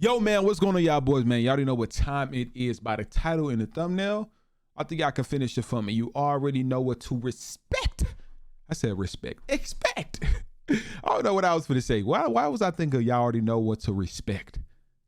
Yo, man, what's going on, y'all boys, man? Y'all already know what time it is by the title and the thumbnail. I think y'all can finish it for me. You already know what to respect. I said respect. Expect. I don't know what I was going to say. Why was I thinking y'all already know what to respect?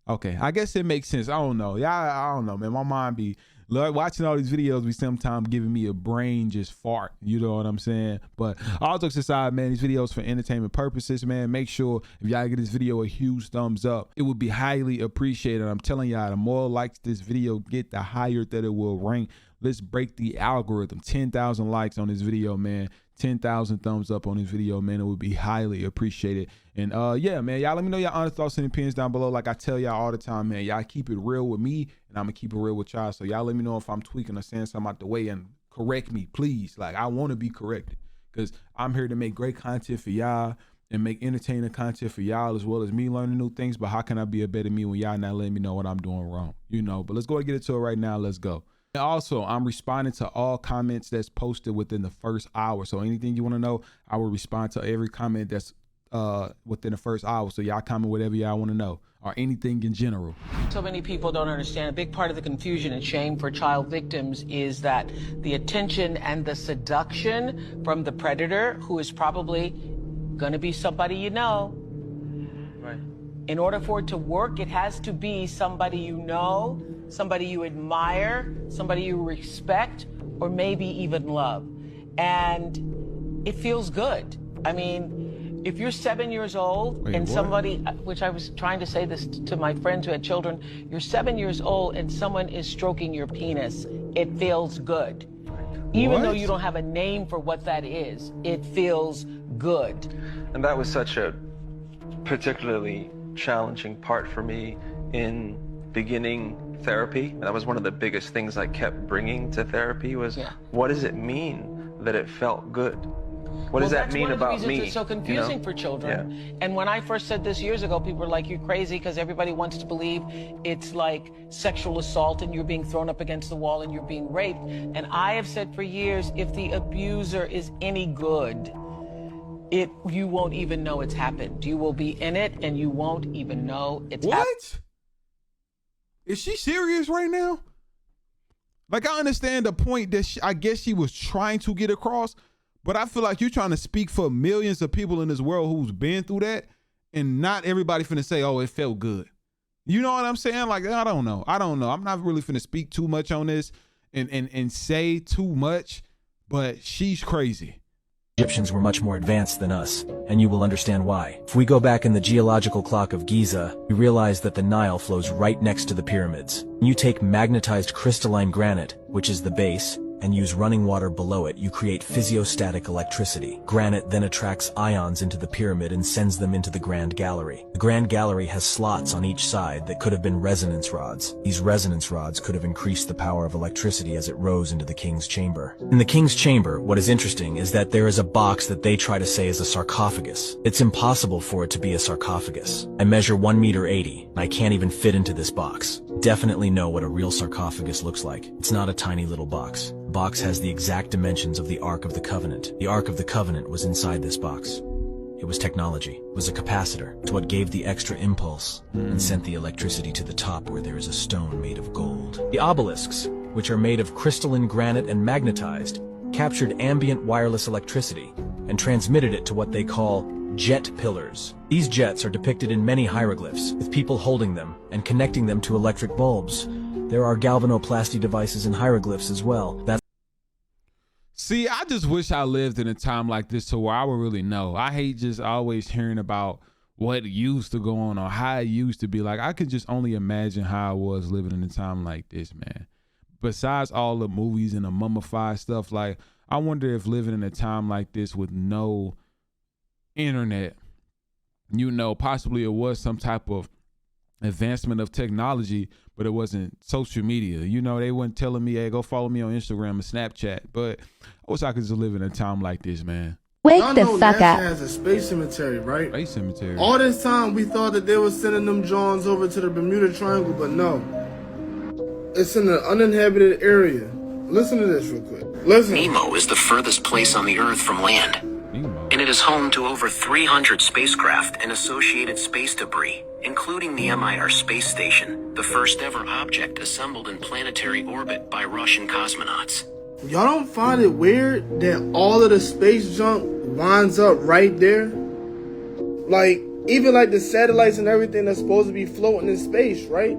Okay, I guess it makes sense. I don't know. Y'all, I don't know, man. My mind be watching all these videos be sometimes giving me a brain just fart. You know what I'm saying? But all jokes aside, man, these videos for entertainment purposes, man. Make sure if y'all give this video a huge thumbs up, it would be highly appreciated. I'm telling y'all, the more likes this video get, the higher that it will rank. Let's break the algorithm. 10,000 likes on this video, man. 10,000 thumbs up on this video, man. It would be highly appreciated. And yeah, man, y'all let me know your honest thoughts and opinions down below. Like I tell y'all all the time, man, y'all keep it real with me and I'm gonna keep it real with y'all. So y'all let me know if I'm tweaking or saying something out the way and correct me, please. Like I want to be corrected because I'm here to make great content for y'all and make entertaining content for y'all as well as me learning new things. But how can I be a better me when y'all not letting me know what I'm doing wrong? You know, but let's go and get into it right now. Let's go. And also, I'm responding to all comments that's posted within the first hour. So anything you want to know, I will respond to every comment that's within the first hour. So y'all comment whatever y'all want to know or anything in general. So many people don't understand. A big part of the confusion and shame for child victims is that the attention and the seduction from the predator, who is probably going to be somebody you know. Right. In order for it to work, it has to be somebody you know, somebody you admire, somebody you respect, or maybe even love. And it feels good. I mean, if you're 7 years old and somebody, which I was trying to say this to my friends who had children, you're 7 years old and someone is stroking your penis, it feels good. Even though you don't have a name for what that is, it feels good. And that was such a particularly challenging part for me in beginning therapy. That was one of the biggest things I kept bringing to therapy was, what does it mean that it felt good? What does that mean about me? That's one of the reasons it's so confusing for children. Yeah. And when I first said this years ago, people were like, you're crazy, because everybody wants to believe it's like sexual assault and you're being thrown up against the wall and you're being raped. And I have said for years, if the abuser is any good, you won't even know it's happened. You will be in it and you won't even know it's happened. What? Is she serious right now? Like, I understand the point that I guess she was trying to get across, but I feel like you're trying to speak for millions of people in this world who's been through that, and not everybody finna say, oh, it felt good. You know what I'm saying? Like, I don't know. I'm not really finna speak too much on this and say too much, but she's crazy. Egyptians were much more advanced than us, and you will understand why. If we go back in the geological clock of Giza, we realize that the Nile flows right next to the pyramids. You take magnetized crystalline granite, which is the base, and use running water below it, you create physiostatic electricity. Granite then attracts ions into the pyramid and sends them into the Grand Gallery. The Grand Gallery has slots on each side that could have been resonance rods. These resonance rods could have increased the power of electricity as it rose into the king's chamber. In the king's chamber, what is interesting is that there is a box that they try to say is a sarcophagus. It's impossible for it to be a sarcophagus. I measure 1.80 meters, and I can't even fit into this box. Definitely know what a real sarcophagus looks like. It's not a tiny little box. The box has the exact dimensions of the Ark of the Covenant. The Ark of the Covenant was inside this box. It was technology. It was a capacitor. It's what gave the extra impulse and sent the electricity to the top where there is a stone made of gold. The obelisks, which are made of crystalline granite and magnetized, captured ambient wireless electricity and transmitted it to what they call jet pillars. These jets are depicted in many hieroglyphs, with people holding them and connecting them to electric bulbs. There are galvanoplasty devices in hieroglyphs as well. See, I just wish I lived in a time like this to where I would really know. I hate just always hearing about what used to go on or how it used to be. Like, I could just only imagine how I was living in a time like this, man. Besides all the movies and the mummified stuff, like, I wonder if living in a time like this with no internet, you know, possibly it was some type of advancement of technology, but it wasn't social media. You know, they weren't telling me, hey, go follow me on Instagram and Snapchat. But I wish I could just live in a time like this, man. Wake the fuck NASA up. has a space cemetery, right? Space cemetery. All this time we thought that they were sending them Johns over to the Bermuda Triangle, but no. It's in an uninhabited area. Listen to this real quick. Listen. Nemo is the furthest place on the Earth from land. Nemo. and it is home to over 300 spacecraft and associated space debris, including the Mir space station, the first ever object assembled in planetary orbit by Russian cosmonauts. Y'all don't find it weird that all of the space junk winds up right there? Like, even like the satellites and everything that's supposed to be floating in space, right?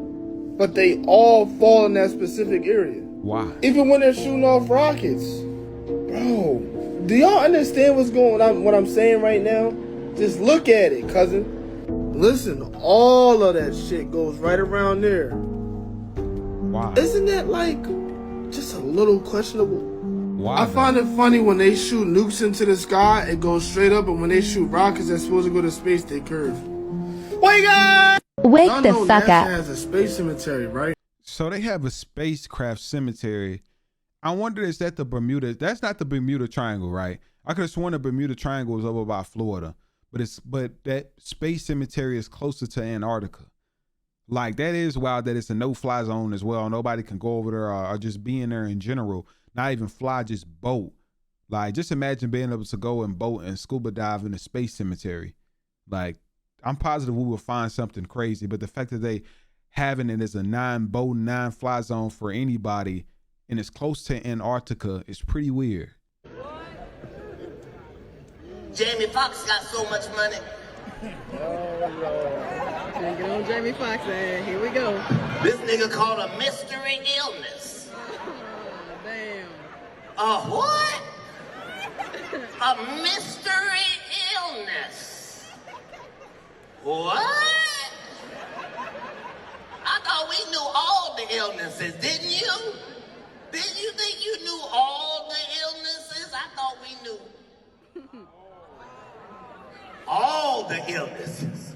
But they all fall in that specific area. Why? Even when they're shooting off rockets. Bro, do y'all understand what I'm saying right now? Just look at it, cousin. Listen, all of that shit goes right around there. Why? Isn't that like just a little questionable? Why? I find it funny when they shoot nukes into the sky, it goes straight up, and when they shoot rockets that's supposed to go to space, they curve. Wake up! Wake Y'all the know fuck NASA up. has a space cemetery, right? So they have a spacecraft cemetery. I wonder, is that the Bermuda? That's not the Bermuda Triangle, right? I could have sworn the Bermuda Triangle was over by Florida, but that space cemetery is closer to Antarctica. Like, that is wild that it's a no-fly zone as well. Nobody can go over there or just be in there in general. Not even fly, just boat. Like, just imagine being able to go and boat and scuba dive in a space cemetery. Like, I'm positive we will find something crazy, but the fact that they having it as a non-boat, non-fly zone for anybody and it's close to Antarctica is pretty weird. Jamie Foxx got so much money. Oh, Lord. Can't get on Jamie Foxx, man. Here we go. This nigga called a mystery illness. Damn. A what? A mystery illness. What? I thought we knew all the illnesses, didn't you? Didn't you think you knew all the illnesses? I thought we knew all the illnesses.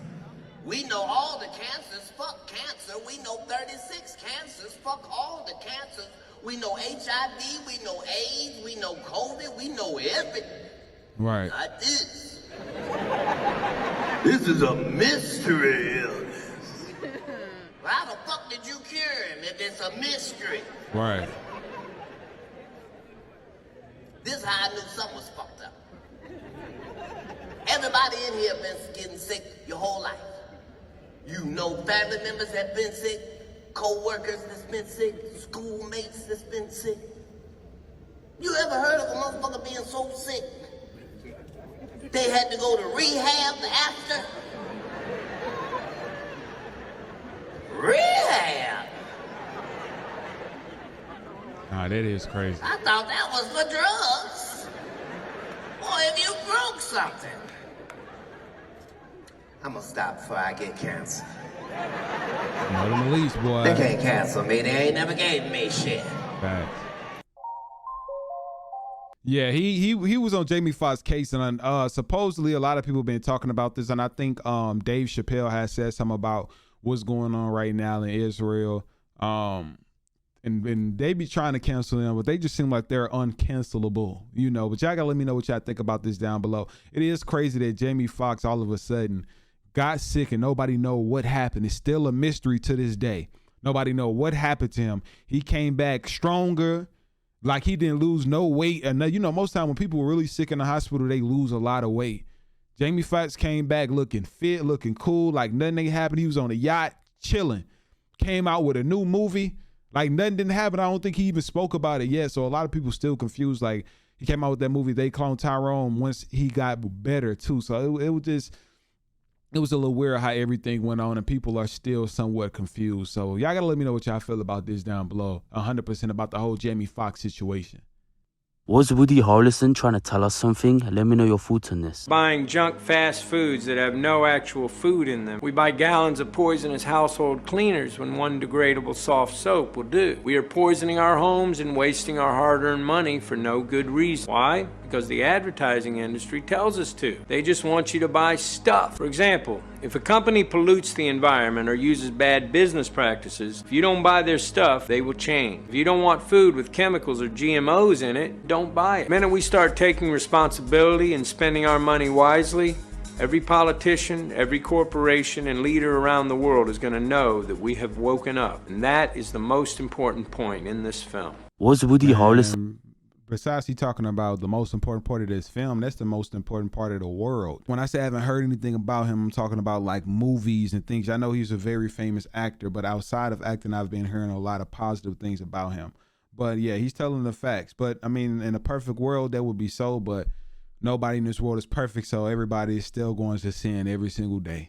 We know all the cancers, fuck cancer. We know 36 cancers, fuck all the cancers. We know HIV, we know AIDS, we know COVID, we know everything. Right. Not this. This is a mystery illness. Well, how the fuck did you cure him if it's a mystery? Right. This is how I knew something was fucked up. Everybody in here been getting sick your whole life. You know family members that been sick, co-workers that's been sick, schoolmates that's been sick. You ever heard of a motherfucker being so sick they had to go to rehab after? Rehab? Nah, that is crazy. I thought that was for drugs. Boy, if you broke something. I'm gonna stop before I get cancer. Know them at least, boy. They can't cancel me. They ain't never gave me shit. Facts. Yeah, he was on Jamie Foxx's case, and supposedly a lot of people been talking about this, and I think Dave Chappelle has said something about what's going on right now in Israel. And they be trying to cancel them, but they just seem like they're uncancelable, you know. But y'all gotta let me know what y'all think about this down below. It is crazy that Jamie Foxx all of a sudden got sick and nobody know what happened. It's still a mystery to this day. Nobody know what happened to him. He came back stronger, like he didn't lose no weight. And you know, most time when people were really sick in the hospital, they lose a lot of weight. Jamie Foxx came back looking fit, looking cool, like nothing ain't happened. He was on a yacht chilling. Came out with a new movie. Like nothing didn't happen. I don't think he even spoke about it yet. So a lot of people still confused. Like he came out with that movie, They Clone Tyrone, once he got better too. So it was a little weird how everything went on and people are still somewhat confused. So y'all gotta let me know what y'all feel about this down below. 100% about the whole Jamie Foxx situation. Was Woody Harrelson trying to tell us something? Let me know your thoughts on this. Buying junk fast foods that have no actual food in them. We buy gallons of poisonous household cleaners when one degradable soft soap will do. We are poisoning our homes and wasting our hard-earned money for no good reason. Why? Because the advertising industry tells us to. They just want you to buy stuff. For example, if a company pollutes the environment or uses bad business practices, if you don't buy their stuff, they will change. If you don't want food with chemicals or GMOs in it, don't buy it. The minute we start taking responsibility and spending our money wisely, every politician, every corporation, and leader around the world is going to know that we have woken up. And that is the most important point in this film. Was Woody Harrelson... Besides he talking about the most important part of this film, that's the most important part of the world. When I say I haven't heard anything about him, I'm talking about like movies and things. I know he's a very famous actor, but outside of acting, I've been hearing a lot of positive things about him. But yeah, he's telling the facts. But I mean, in a perfect world, that would be so, but nobody in this world is perfect, so everybody is still going to sin every single day.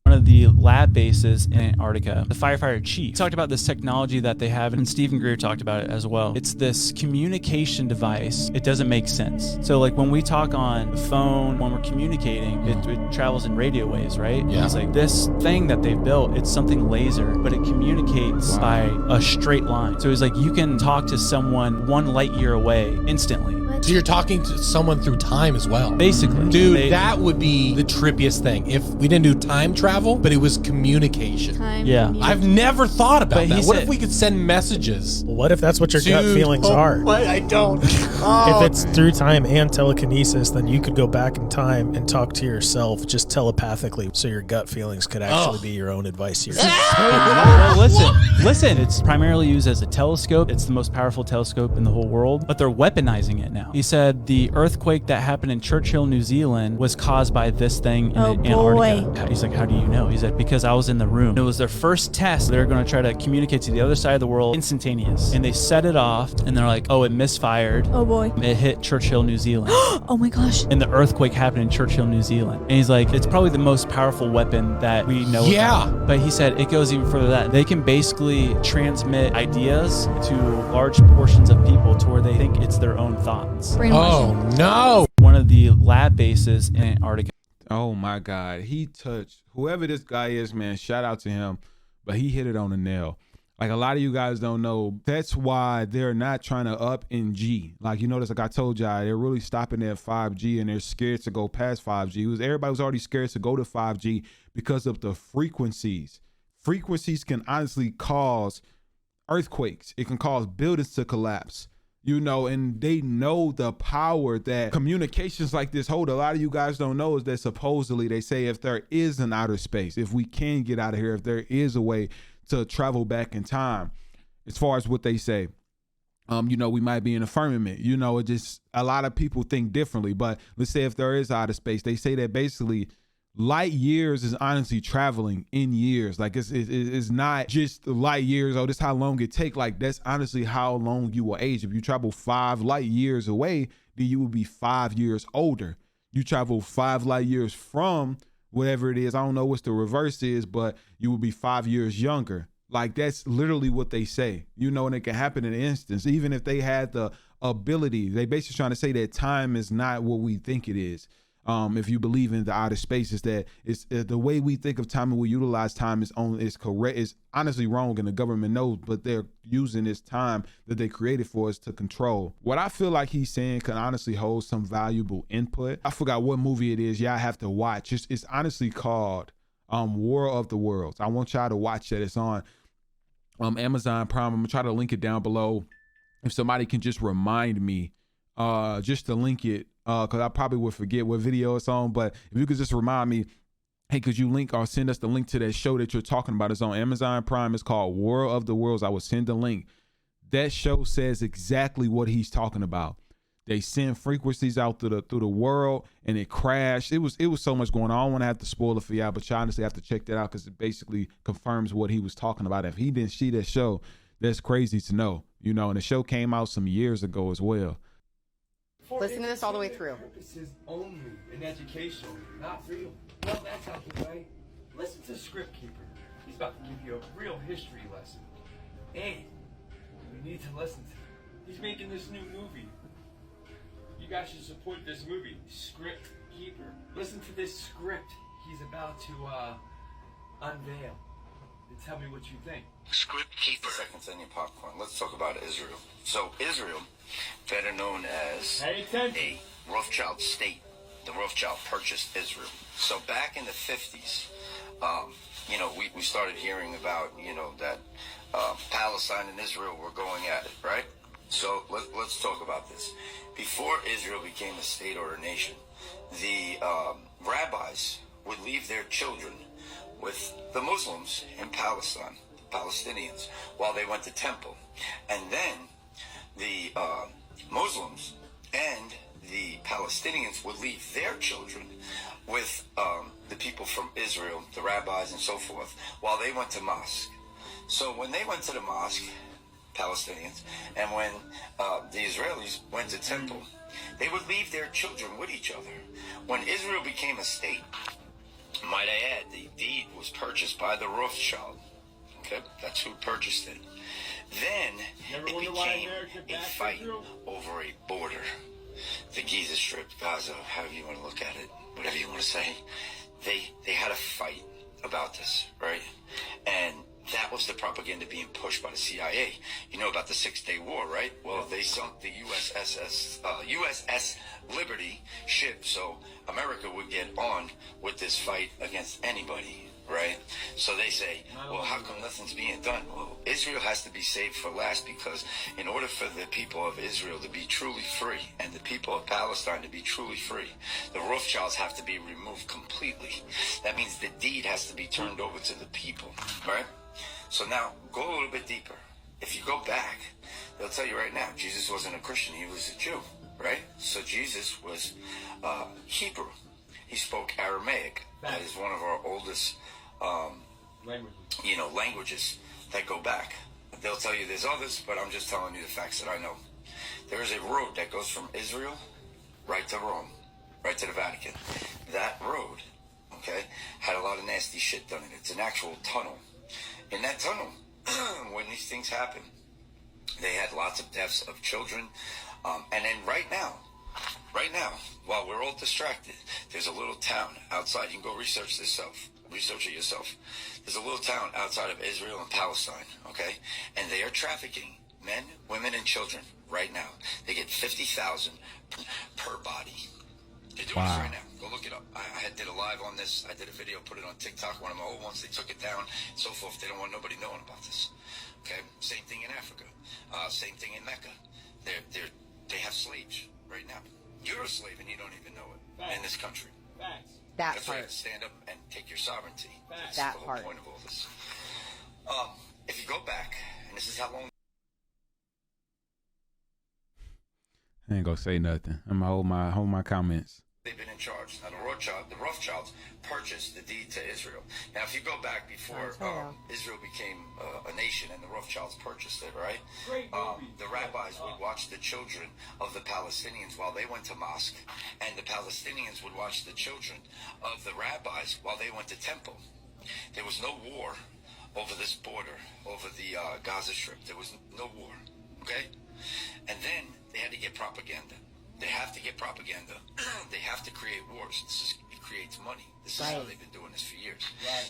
One of the lab bases in Antarctica, the firefighter chief talked about this technology that they have, and Stephen Greer talked about it as well. It's this communication device. It doesn't make sense. So like when we talk on the phone, when we're communicating, it travels in radio waves, right? Yeah. It's like this thing that they've built, it's something laser, but it communicates by a straight line. So it's like you can talk to someone 1 light year away instantly. So you're talking to someone through time as well. Basically. Dude, that would be the trippiest thing. If we didn't do time travel, but it was communication. Yeah. I've never thought about that. What said, if we could send messages? Well, what if that's what your gut feelings are? What? I don't. If it's through time and telekinesis, then you could go back in time and talk to yourself just telepathically, so your gut feelings could actually be your own advice to yourself. No, listen. It's primarily used as a telescope. It's the most powerful telescope in the whole world, but they're weaponizing it now. He said the earthquake that happened in Churchill, New Zealand was caused by this thing in Antarctica. He's like, how do you know? He said, because I was in the room. It was their first test. They're going to try to communicate to the other side of the world instantaneous. And they set it off and they're like, oh, it misfired. Oh boy. It hit Churchill, New Zealand. Oh my gosh. And the earthquake happened in Churchill, New Zealand. And he's like, it's probably the most powerful weapon that we know about. But he said it goes even further than that. They can basically transmit ideas to large portions of people to where they think it's their own thoughts. Oh no. One of the lab bases in Antarctica. Oh my God. He touched whoever this guy is, man. Shout out to him. But he hit it on the nail. Like a lot of you guys don't know, that's why they're not trying to up in G. Like you notice, like I told y'all, they're really stopping at 5G and they're scared to go past 5G. Everybody was already scared to go to 5G because of the frequencies. Frequencies can honestly cause earthquakes. It can cause buildings to collapse. You know, and they know the power that communications like this hold. A lot of you guys don't know is that supposedly they say if there is an outer space, if we can get out of here, if there is a way to travel back in time, as far as what they say, you know, we might be in a firmament. You know, it just a lot of people think differently. But let's say if there is outer space, they say that basically light years is honestly traveling in years. Like it's not just light years. Oh, this is how long it take. Like that's honestly how long you will age. If you travel 5 light years away, then you will be 5 years older. You travel 5 light years from whatever it is. I don't know what the reverse is, but you will be 5 years younger. Like that's literally what they say, you know, and it can happen in an instance. Even if they had the ability, they basically trying to say that time is not what we think it is. If you believe in the outer space, is that it's the way we think of time and we utilize time is correct. Is honestly wrong, and the government knows, but they're using this time that they created for us to control. What I feel like he's saying can honestly hold some valuable input. I forgot what movie it is. Y'all have to watch. It's honestly called War of the Worlds. I want y'all to watch that. It's on Amazon Prime. I'm gonna try to link it down below. If somebody can just remind me, just to link it. Because I probably would forget what video it's on, but if you could just remind me, hey, could you link or send us the link to that show that you're talking about? It's on Amazon Prime. It's called War of the Worlds. I will send the link. That show says exactly what he's talking about. They send frequencies out through the world and it crashed. It was so much going on. I don't want to have to spoil it for y'all, but you honestly have to check that out because it basically confirms what he was talking about. If he didn't see that show, that's crazy to know, you know, and the show came out some years ago as well. Listen to this all the way through. Purposes only in education, not real. Well, that's okay, right? Listen to Script Keeper. He's about to give you a real history lesson. And you need to listen to him. He's making this new movie. You guys should support this movie, Script Keeper. Listen to this script he's about to unveil. And tell me what you think. Script Keeper. Seconds on your popcorn. Let's talk about Israel. So Israel, better known as a Rothschild state. The Rothschild purchased Israel. So back in the 50s, you know, we started hearing about, you know, that Palestine and Israel were going at it, right? So let's talk about this. Before Israel became a state or a nation, the rabbis would leave their children with the Muslims in Palestine, the Palestinians, while they went to temple. And then the Muslims and the Palestinians would leave their children with the people from Israel, the rabbis and so forth, while they went to mosque. So when they went to the mosque, Palestinians, and when the Israelis went to temple, they would leave their children with each other. When Israel became a state, might I add, the deed was purchased by the Rothschild. Okay, that's who purchased it. Then it became a fight over a border. The Giza Strip, Gaza, however you want to look at it, whatever you want to say. They had a fight about this, right? And that was the propaganda being pushed by the CIA. You know about the 6-Day War, right? Well, they sunk the USS Liberty ship, so America would get on with this fight against anybody, right? So they say, well, how come nothing's being done? Well, Israel has to be saved for last, because in order for the people of Israel to be truly free and the people of Palestine to be truly free, the Rothschilds have to be removed completely. That means the deed has to be turned over to the people, right? So now, go a little bit deeper. If you go back, they'll tell you right now, Jesus wasn't a Christian, he was a Jew, right? So Jesus was Hebrew. He spoke Aramaic. That is one of our oldest languages that go back. They'll tell you there's others, but I'm just telling you the facts that I know. There is a road that goes from Israel right to Rome, right to the Vatican. That road, okay, had a lot of nasty shit done in it. It's an actual tunnel. In that tunnel, when these things happen, they had lots of deaths of children. And then right now, while we're all distracted, there's a little town outside. You can go research it yourself. There's a little town outside of Israel and Palestine, okay? And they are trafficking men, women, and children right now. They get $50,000 per body. They're doing this right now. Go look it up. I did a live on this. I did a video, put it on TikTok, one of my old ones. They took it down, and so forth. They don't want nobody knowing about this. Okay? Same thing in Africa. Same thing in Mecca. They have slaves right now. You're a slave and you don't even know it. Facts. In this country. Facts. That's why you have to stand up and take your sovereignty. Facts. That's the whole point of all this. If you go back, and this is how long. I ain't gonna say nothing. I'm gonna hold my comments. They've been in charge. Now, the Rothschilds purchased the deed to Israel. Now, if you go back before Israel became a nation and the Rothschilds purchased it, right? The rabbis would watch the children of the Palestinians while they went to mosque, and the Palestinians would watch the children of the rabbis while they went to temple. There was no war over this border, over the Gaza Strip. There was no war, okay? And then they had to get propaganda. They have to get propaganda. They have to create wars. It creates money. This is how they've been doing this for years.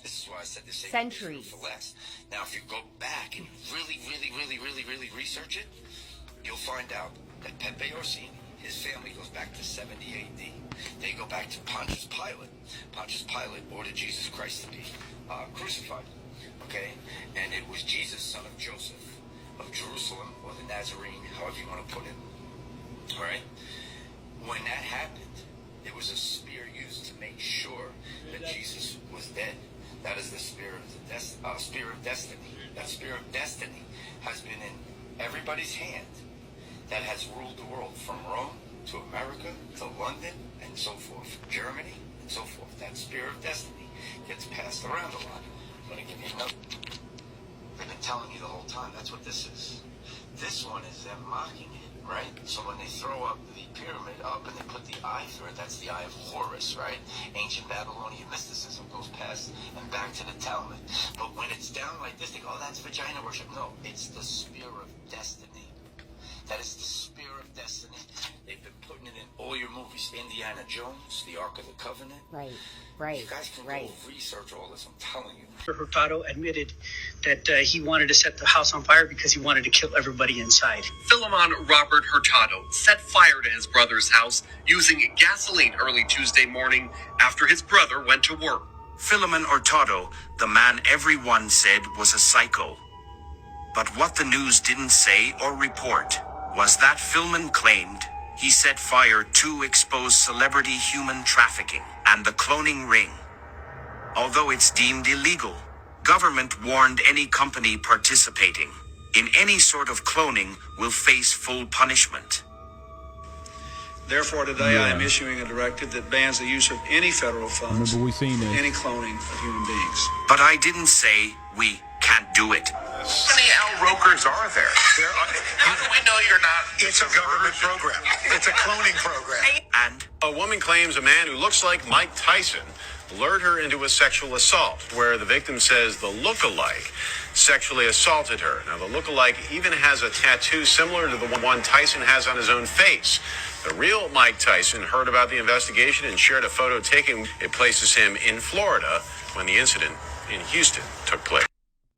This is why I said the same centuries for less. Now, if you go back and really research it, you'll find out that Pepe Orsini, his family goes back to 70 AD. They go back to Pontius Pilate. Pontius Pilate ordered Jesus Christ to be crucified. Okay? And it was Jesus, son of Joseph, of Jerusalem, or the Nazarene, however you want to put it. All right? When that happened, there was a spear used to make sure that Jesus was dead. That is the spear of destiny. That spear of destiny has been in everybody's hand that has ruled the world, from Rome to America to London and so forth, Germany and so forth. That spear of destiny gets passed around a lot. I'm going to give you another. They've been telling you the whole time. That's what this is. This one is them mocking it. Right? So when they throw up the pyramid up and they put the eye through it, that's the eye of Horus, right? Ancient Babylonian mysticism goes past and back to the Talmud. But when it's down like this, they go, oh, that's vagina worship. No, it's the spear of destiny. That is the spear of destiny. They've been putting it in all your movies. Indiana Jones, the Ark of the Covenant. Right. You guys can go research all this, I'm telling you. Hurtado admitted that he wanted to set the house on fire because he wanted to kill everybody inside. Philemon Robert Hurtado set fire to his brother's house using gasoline early Tuesday morning after his brother went to work. Philemon Hurtado, the man everyone said was a psycho. But what the news didn't say or report was that Philemon claimed he set fire to expose celebrity human trafficking and the cloning ring. Although it's deemed illegal, government warned any company participating in any sort of cloning will face full punishment. Therefore, today I am issuing a directive that bans the use of any federal funds Remember we seen this. any cloning of human beings. But I didn't say we can't do it. How many outrokers are there? How do we know you're not? It's a government program. It's a cloning program. And a woman claims a man who looks like Mike Tyson lured her into a sexual assault, where the victim says the look-alike sexually assaulted her. Now, the look-alike even has a tattoo similar to the one Tyson has on his own face. The real Mike Tyson heard about the investigation and shared a photo taken. It places him in Florida when the incident in Houston took place.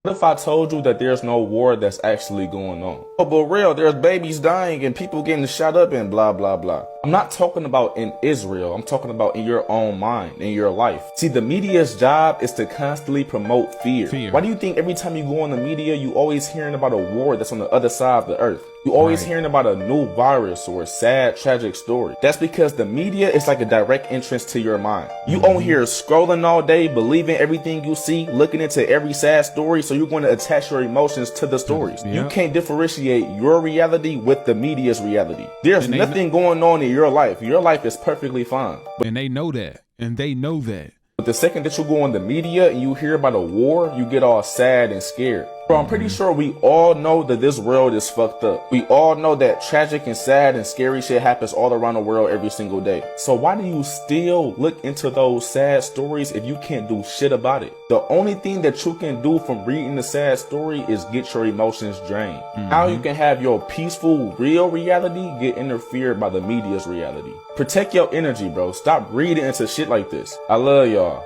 What if I told you that there's no war that's actually going on? Oh, but real, there's babies dying and people getting shot up and blah, blah, blah. I'm not talking about in Israel. I'm talking about in your own mind, in your life. See, the media's job is to constantly promote fear. Why do you think every time you go on the media, you always hearing about a war that's on the other side of the earth? You always hearing about a new virus or a sad, tragic story. That's because the media is like a direct entrance to your mind. You on here scrolling all day, believing everything you see, looking into every sad story, so you're going to attach your emotions to the stories. You can't differentiate your reality with the media's reality. There's nothing going on in your life. Your life is perfectly fine. And they know that. And they know that. But the second that you go on the media and you hear about a war, you get all sad and scared. Bro, I'm pretty sure we all know that this world is fucked up. We all know that tragic and sad and scary shit happens all around the world every single day. So why do you still look into those sad stories if you can't do shit about it? The only thing that you can do from reading the sad story is get your emotions drained. How you can have your peaceful, real reality get interfered by the media's reality. Protect your energy, bro. Stop reading into shit like this. I love y'all.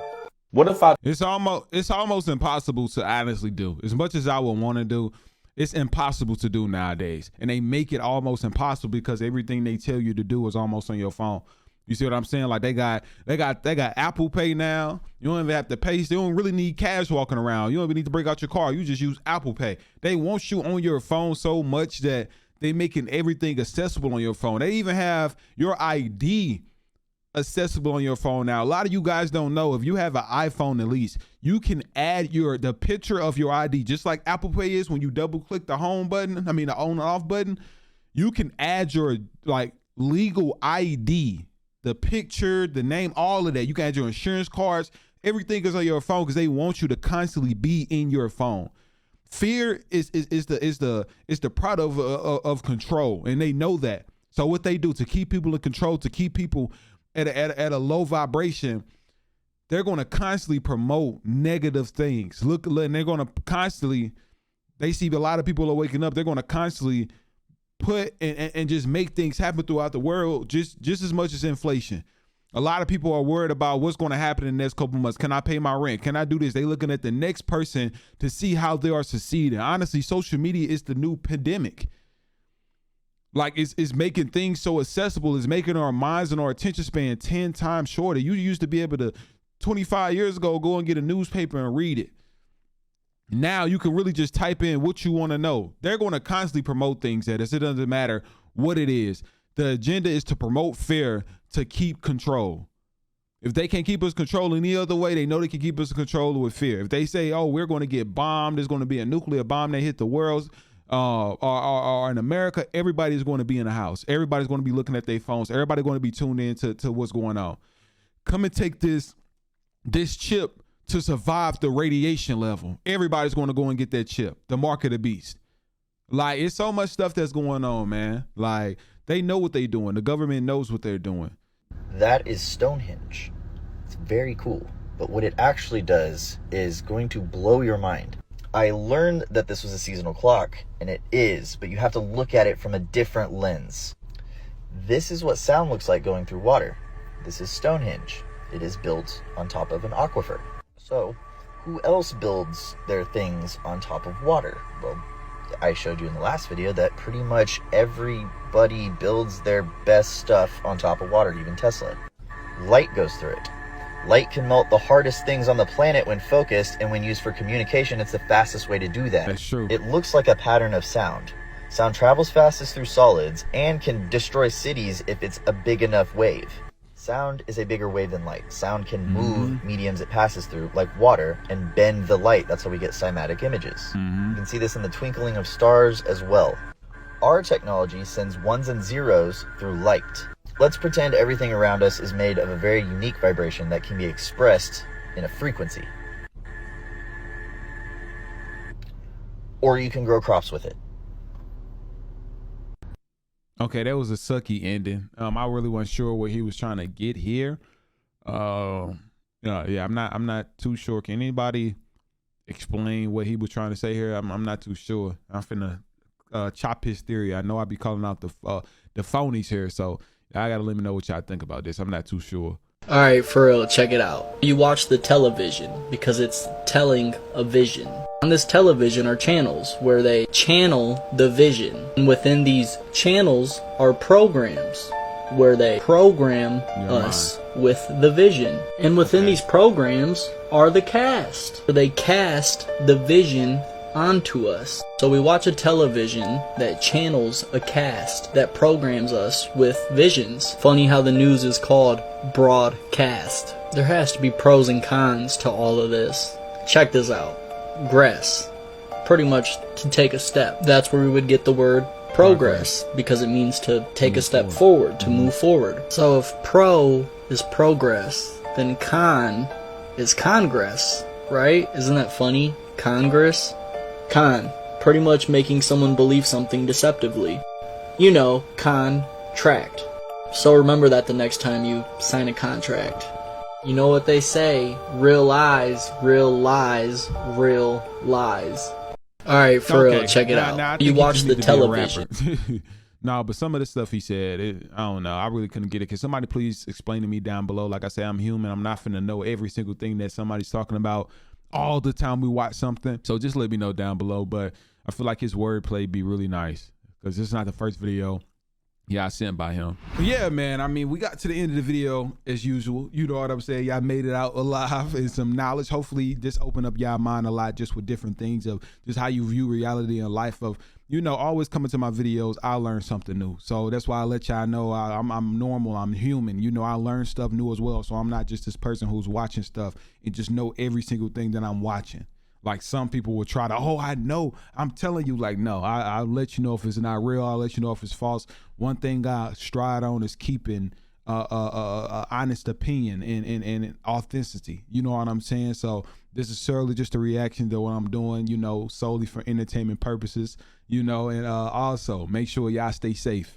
What if It's almost impossible to honestly do. As much as I would want to do, it's impossible to do nowadays. And they make it almost impossible because everything they tell you to do is almost on your phone. You see what I'm saying? Like they got Apple Pay now. You don't even have to pay. They don't really need cash walking around. You don't even need to break out your car. You just use Apple Pay. They want you on your phone so much that they making everything accessible on your phone. They even have your ID accessible on your phone now. A lot of you guys don't know, if you have an iPhone at least, you can add the picture of your ID, just like Apple Pay is when you double click the home button, the on and off button. You can add your legal ID, the picture, the name, all of that. You can add your insurance cards. Everything is on your phone because they want you to constantly be in your phone. Fear is the product of control, and they know that. So what they do to keep people in control, to keep people at a low vibration, they're going to constantly promote negative things. Look, and they're going to constantly, they see a lot of people are waking up. They're going to constantly put and just make things happen throughout the world, just as much as inflation. A lot of people are worried about what's going to happen in the next couple months. Can I pay my rent? Can I do this? They looking at the next person to see how they are succeeding. Honestly, social media is the new pandemic. Like it's making things so accessible. It's making our minds and our attention span 10 times shorter. You used to be able to, 25 years ago, go and get a newspaper and read it. Now you can really just type in what you want to know. They're going to constantly promote things that it doesn't matter what it is. The agenda is to promote fear, to keep control. If they can't keep us controlled any other way, they know they can keep us controlled with fear. If they say, oh, we're going to get bombed, there's going to be a nuclear bomb that hit the world, or in America, everybody's going to be in the house. Everybody's going to be looking at their phones. Everybody's going to be tuned in to what's going on. Come and take this chip to survive the radiation level. Everybody's going to go and get that chip, the mark of the beast. Like, it's so much stuff that's going on, man. Like, they know what they're doing. The government knows what they're doing. That is Stonehenge. It's very cool. But what it actually does is going to blow your mind. I learned that this was a seasonal clock, and it is, but you have to look at it from a different lens. This is what sound looks like going through water. This is Stonehenge. It is built on top of an aquifer. So, who else builds their things on top of water? Well, I showed you in the last video that pretty much everybody builds their best stuff on top of water, even Tesla. Light goes through it. Light can melt the hardest things on the planet when focused, and when used for communication, it's the fastest way to do that. That's true. It looks like a pattern of sound. Sound travels fastest through solids and can destroy cities if it's a big enough wave. Sound is a bigger wave than light. Sound can move mediums it passes through, like water, and bend the light. That's how we get cymatic images. You can see this in the twinkling of stars as well. Our technology sends ones and zeros through light. Let's pretend everything around us is made of a very unique vibration that can be expressed in a frequency. Or you can grow crops with it. Okay, that was a sucky ending. I really wasn't sure what he was trying to get here. Yeah, I'm not too sure. Can anybody explain what he was trying to say here? I'm not too sure. I'm finna chop his theory. I know I be calling out the phonies here, so I gotta let me know what y'all think about this. I'm not too sure. Alright, for real, check it out. You watch the television because it's telling a vision. On this television are channels where they channel the vision. And within these channels are programs where they program us with the vision. And within these programs are the cast. Where they cast the vision onto us. So we watch a television that channels a cast that programs us with visions. Funny how the news is called broadcast. There has to be pros and cons to all of this. Check this out. Gress. Pretty much to take a step. That's where we would get the word progress, because it means to take a step forward, to move forward. So if pro is progress, then con is congress, right? Isn't that funny? Congress? Con, pretty much making someone believe something deceptively. You know, contract. So remember that the next time you sign a contract. You know what they say, real lies, real lies, real lies. Alright, for real, check it out. You watch the television. No, but some of the stuff he said, I don't know. I really couldn't get it. Can somebody please explain to me down below? Like I said, I'm human. I'm not finna know every single thing that somebody's talking about all the time we watch something. So just let me know down below. But I feel like his wordplay be really nice, because this is not the first video I sent by him. But yeah, man, I mean, we got to the end of the video as usual. You know what I'm saying? Y'all made it out alive and some knowledge. Hopefully this opened up y'all mind a lot, just with different things of just how you view reality and life. Of, you know, always coming to my videos, I learn something new. So that's why I let y'all know I'm normal, I'm human. You know, I learn stuff new as well. So I'm not just this person who's watching stuff and just know every single thing that I'm watching. Like some people will try to, oh, I know. I'm telling you, like, no, I'll let you know if it's not real. I'll let you know if it's false. One thing I stride on is keeping honest opinion and authenticity. You know what I'm saying? So this is certainly just a reaction to what I'm doing, you know, solely for entertainment purposes, you know, and also make sure y'all stay safe.